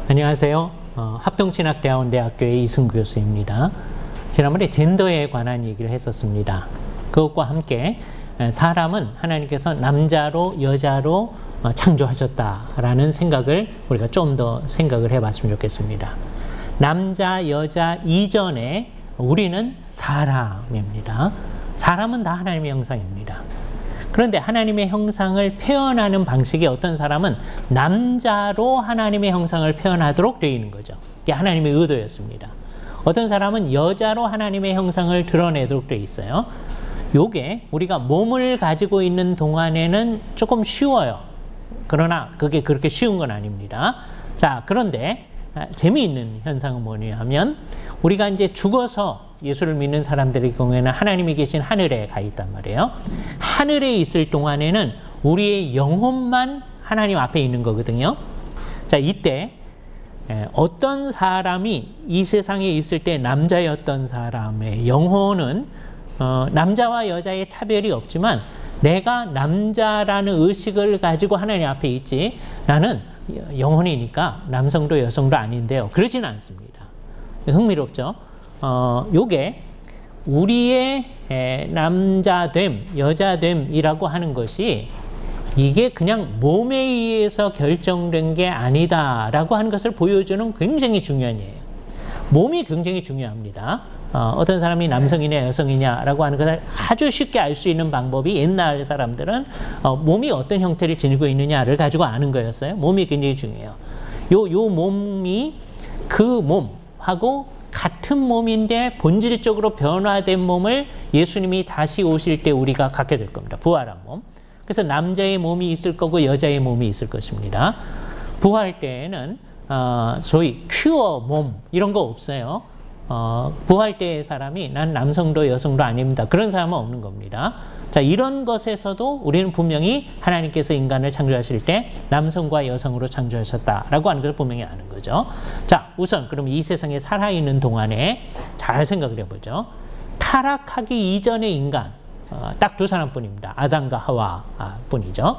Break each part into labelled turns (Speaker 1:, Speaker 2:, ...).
Speaker 1: 안녕하세요. 합동신학대학원대학교의 이승구 교수입니다. 지난번에 젠더에 관한 얘기를 했었습니다. 그것과 함께 사람은 하나님께서 남자로 여자로 창조하셨다라는 생각을 우리가 좀 더 생각을 해봤으면 좋겠습니다. 남자, 여자 이전에 우리는 사람입니다. 사람은 다 하나님의 형상입니다. 그런데 하나님의 형상을 표현하는 방식이 어떤 사람은 남자로 하나님의 형상을 표현하도록 되어 있는 거죠. 이게 하나님의 의도였습니다. 어떤 사람은 여자로 하나님의 형상을 드러내도록 되어 있어요. 요게 우리가 몸을 가지고 있는 동안에는 조금 쉬워요. 그러나 그게 그렇게 쉬운 건 아닙니다. 자, 그런데 재미있는 현상은 뭐냐면 우리가 이제 죽어서 예수를 믿는 사람들의 경우에는 하나님이 계신 하늘에 가 있단 말이에요. 하늘에 있을 동안에는 우리의 영혼만 하나님 앞에 있는 거거든요. 자, 이때 어떤 사람이 이 세상에 있을 때 남자였던 사람의 영혼은 남자와 여자의 차별이 없지만 내가 남자라는 의식을 가지고 하나님 앞에 있지 나는 영혼이니까 남성도 여성도 아닌데요. 그러지는 않습니다. 흥미롭죠? 요게 우리의 남자됨, 여자됨이라고 하는 것이 이게 그냥 몸에 의해서 결정된 게 아니다라고 하는 것을 보여주는 굉장히 중요한 예예요. 몸이 굉장히 중요합니다. 어떤 사람이 남성이냐 여성이냐라고 하는 것을 아주 쉽게 알 수 있는 방법이 옛날 사람들은 몸이 어떤 형태를 지니고 있느냐를 가지고 아는 거였어요. 몸이 굉장히 중요해요. 요 몸이 그 몸하고 같은 몸인데 본질적으로 변화된 몸을 예수님이 다시 오실 때 우리가 갖게 될 겁니다. 부활한 몸. 그래서 남자의 몸이 있을 거고 여자의 몸이 있을 것입니다. 부활 때에는 소위 큐어 몸 이런 거 없어요. 부활 때의 사람이 난 남성도 여성도 아닙니다. 그런 사람은 없는 겁니다. 자, 이런 것에서도 우리는 분명히 하나님께서 인간을 창조하실 때 남성과 여성으로 창조하셨다라고 하는 걸 분명히 아는 거죠. 자, 우선 그럼 이 세상에 살아있는 동안에 잘 생각을 해보죠. 타락하기 이전의 인간 딱 두 사람뿐입니다. 아담과 하와 뿐이죠.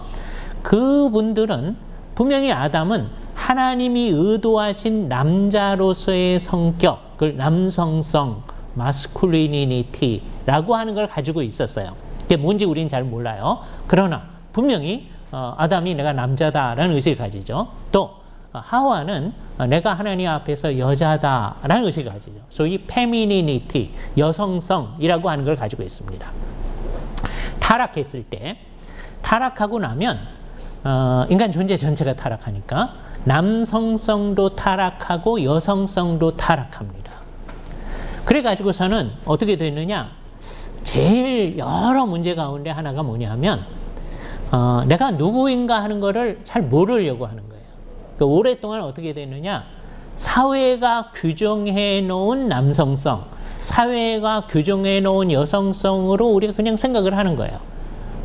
Speaker 1: 그분들은 분명히 아담은 하나님이 의도하신 남자로서의 성격, 그 남성성, 마스쿨리니티라고 하는 걸 가지고 있었어요. 그게 뭔지 우리는 잘 몰라요. 그러나 분명히 아담이 내가 남자다라는 의식을 가지죠. 또 하와는 내가 하나님 앞에서 여자다라는 의식을 가지죠. 소위 페미니니티, 여성성이라고 하는 걸 가지고 있습니다. 타락했을 때, 타락하고 나면 인간 존재 전체가 타락하니까 남성성도 타락하고 여성성도 타락합니다. 그래가지고서는 어떻게 됐느냐? 제일 여러 문제 가운데 하나가 뭐냐면 내가 누구인가 하는 거를 잘 모르려고 하는 거예요. 그러니까 오랫동안 어떻게 됐느냐? 사회가 규정해 놓은 남성성, 사회가 규정해 놓은 여성성으로 우리가 그냥 생각을 하는 거예요.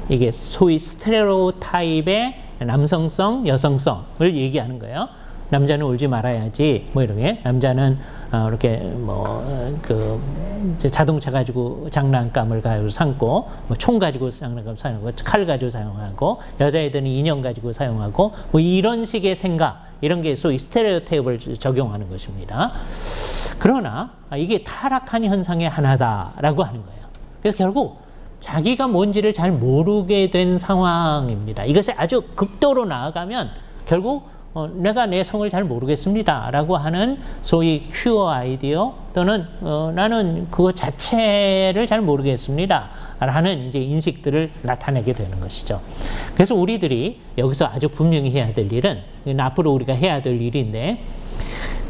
Speaker 1: 이게 소위 스테레오타입의 남성성, 여성성을 얘기하는 거예요. 남자는 울지 말아야지, 뭐 이렇게. 남자는 이렇게 자동차 가지고 장난감을 가지고 삼고, 뭐 총 가지고 장난감 사용하고, 칼 가지고 사용하고, 여자애들은 인형 가지고 사용하고, 뭐 이런 식의 생각, 이런 게 소위 스테레오타입을 적용하는 것입니다. 그러나 이게 타락한 현상의 하나다라고 하는 거예요. 그래서 결국 자기가 뭔지를 잘 모르게 된 상황입니다. 이것이 아주 극도로 나아가면 결국 내가 내 성을 잘 모르겠습니다 라고 하는 소위 큐어 아이디어 또는 나는 그것 자체를 잘 모르겠습니다 라는 이제 인식들을 나타내게 되는 것이죠. 그래서 우리들이 여기서 아주 분명히 해야 될 일은 앞으로 우리가 해야 될 일인데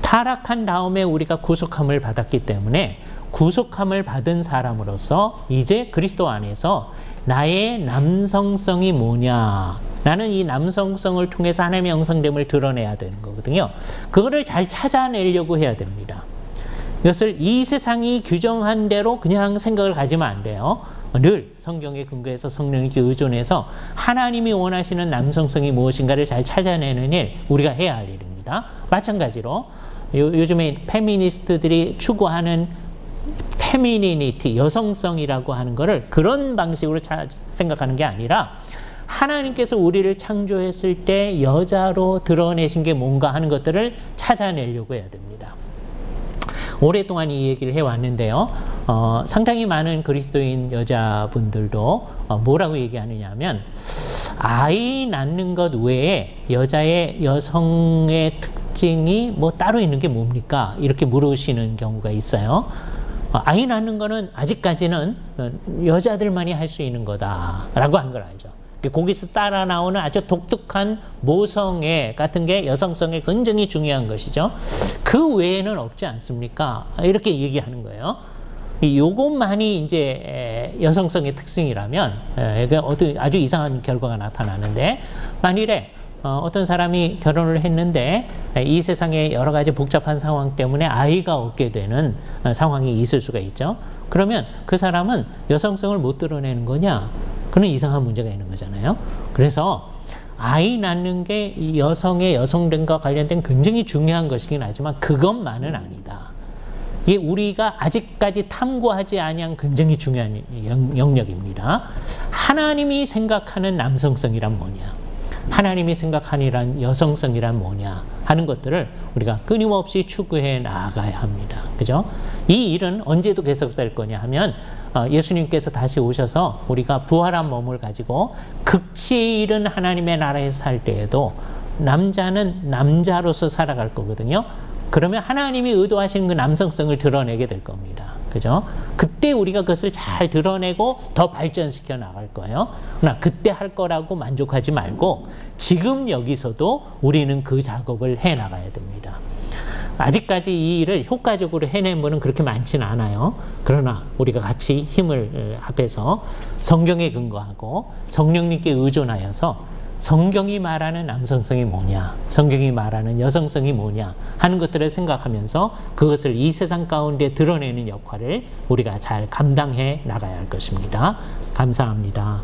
Speaker 1: 타락한 다음에 우리가 구속함을 받았기 때문에 구속함을 받은 사람으로서 이제 그리스도 안에서 나의 남성성이 뭐냐, 나는 이 남성성을 통해서 하나님의 형상됨을 드러내야 되는 거거든요. 그거를 잘 찾아내려고 해야 됩니다. 이것을 이 세상이 규정한 대로 그냥 생각을 가지면 안 돼요. 늘 성경에 근거해서 성령님께 의존해서 하나님이 원하시는 남성성이 무엇인가를 잘 찾아내는 일, 우리가 해야 할 일입니다. 마찬가지로 요즘에 페미니스트들이 추구하는 페미니니티, 여성성이라고 하는 거를 그런 방식으로 생각하는 게 아니라 하나님께서 우리를 창조했을 때 여자로 드러내신 게 뭔가 하는 것들을 찾아내려고 해야 됩니다. 오랫동안 이 얘기를 해왔는데요. 상당히 많은 그리스도인 여자분들도 뭐라고 얘기하느냐 하면 아이 낳는 것 외에 여성의 특징이 뭐 따로 있는 게 뭡니까? 이렇게 물으시는 경우가 있어요. 아이 낳는 거는 아직까지는 여자들만이 할 수 있는 거다라고 하는 걸 알죠. 거기서 따라 나오는 아주 독특한 모성애 같은 게 여성성에 굉장히 중요한 것이죠. 그 외에는 없지 않습니까? 이렇게 얘기하는 거예요. 요것만이 이제 여성성의 특징이라면 아주 이상한 결과가 나타나는데, 만일에 어떤 사람이 결혼을 했는데 이 세상에 여러 가지 복잡한 상황 때문에 아이가 없게 되는 상황이 있을 수가 있죠. 그러면 그 사람은 여성성을 못 드러내는 거냐? 그런 이상한 문제가 있는 거잖아요. 그래서 아이 낳는 게 여성의 여성됨과 관련된 굉장히 중요한 것이긴 하지만 그것만은 아니다. 이게 우리가 아직까지 탐구하지 아니한 굉장히 중요한 영역입니다. 하나님이 생각하는 남성성이란 뭐냐? 하나님이 생각하는 여성성이란 뭐냐 하는 것들을 우리가 끊임없이 추구해 나가야 합니다. 그죠? 이 일은 언제도 계속될 거냐 하면 예수님께서 다시 오셔서 우리가 부활한 몸을 가지고 극치에 이른 하나님의 나라에서 살 때에도 남자는 남자로서 살아갈 거거든요. 그러면 하나님이 의도하시는 그 남성성을 드러내게 될 겁니다. 그죠? 그때 우리가 그것을 잘 드러내고 더 발전시켜 나갈 거예요. 그러나 그때 할 거라고 만족하지 말고 지금 여기서도 우리는 그 작업을 해 나가야 됩니다. 아직까지 이 일을 효과적으로 해낸 분은 그렇게 많지는 않아요. 그러나 우리가 같이 힘을 합해서 성경에 근거하고 성령님께 의존하여서 성경이 말하는 남성성이 뭐냐, 성경이 말하는 여성성이 뭐냐 하는 것들을 생각하면서 그것을 이 세상 가운데 드러내는 역할을 우리가 잘 감당해 나가야 할 것입니다. 감사합니다.